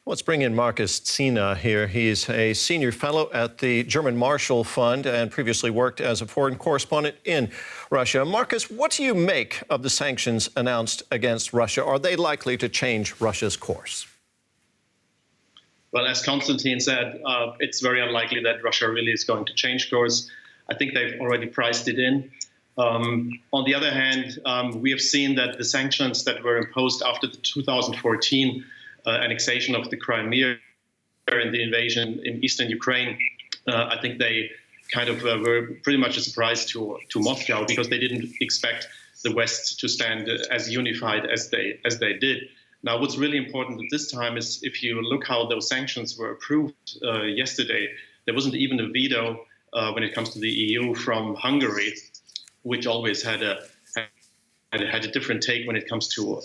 Let's bring in Markus Ziener here. He's a senior fellow at the German Marshall Fund and previously worked as a foreign correspondent in Russia. Markus, what do you make of the sanctions announced against Russia? Are they likely to change Russia's course? Well, as Konstantin said, it's very unlikely that Russia really is going to change course. I think they've already priced it in. On the other hand, we have seen that the sanctions that were imposed after the 2014 annexation of the Crimea and the invasion in eastern Ukraine, I think they kind of were pretty much a surprise to Moscow, because they didn't expect the West to stand as unified as they did. Now, what's really important at this time is, if you look how those sanctions were approved yesterday, there wasn't even a veto when it comes to the EU from Hungary, which always had a different take when it comes to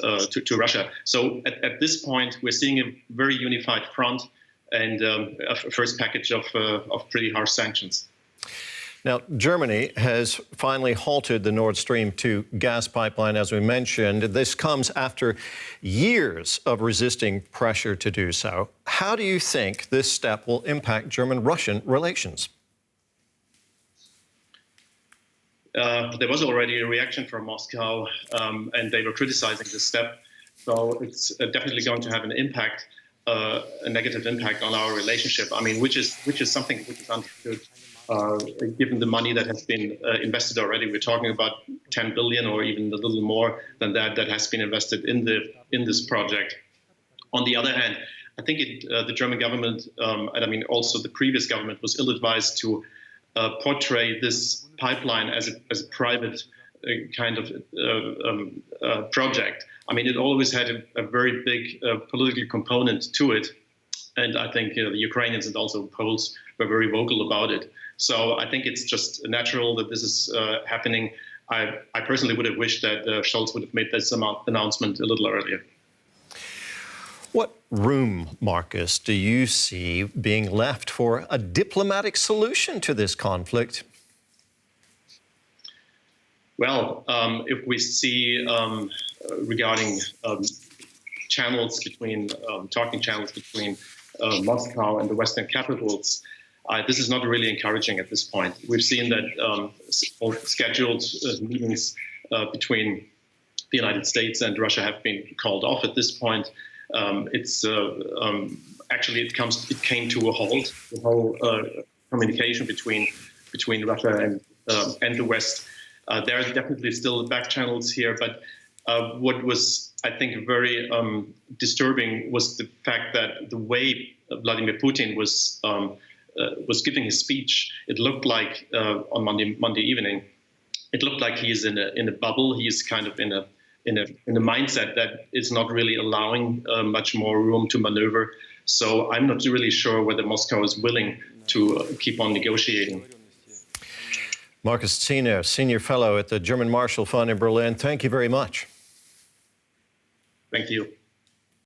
Russia. So at this point, we're seeing a very unified front and a first package of pretty harsh sanctions. Now, Germany has finally halted the Nord Stream 2 gas pipeline, as we mentioned. This comes after years of resisting pressure to do so. How do you think this step will impact German-Russian relations? There was already a reaction from Moscow, and they were criticizing this step. So it's definitely going to have an impact, a negative impact on our relationship. I mean, which is something which is understood, given the money that has been invested already. We're talking about 10 billion or even a little more than that has been invested in this project. On the other hand, I think the German government, and I mean also the previous government, was ill-advised to portray this pipeline as a private kind of project. I mean, it always had a very big political component to it, and I think the Ukrainians and also Poles were very vocal about it. So I think it's just natural that this is happening. I personally would have wished that Scholz would have made this announcement a little earlier. What room, Markus, do you see being left for a diplomatic solution to this conflict? Well, if we see regarding channels between talking channels between Moscow and the Western capitals, this is not really encouraging at this point. We've seen that scheduled meetings between the United States and Russia have been called off at this point. Actually it came to a halt. The whole communication between Russia and the West. There are definitely still back channels here, but what was, I think, very disturbing was the fact that the way Vladimir Putin was giving his speech, it looked like on Monday evening, it looked like he's in a bubble. He's kind of in a mindset that is not really allowing much more room to maneuver. So I'm not really sure whether Moscow is willing to keep on negotiating. Markus Ziener, senior fellow at the German Marshall Fund in Berlin. Thank you very much. Thank you.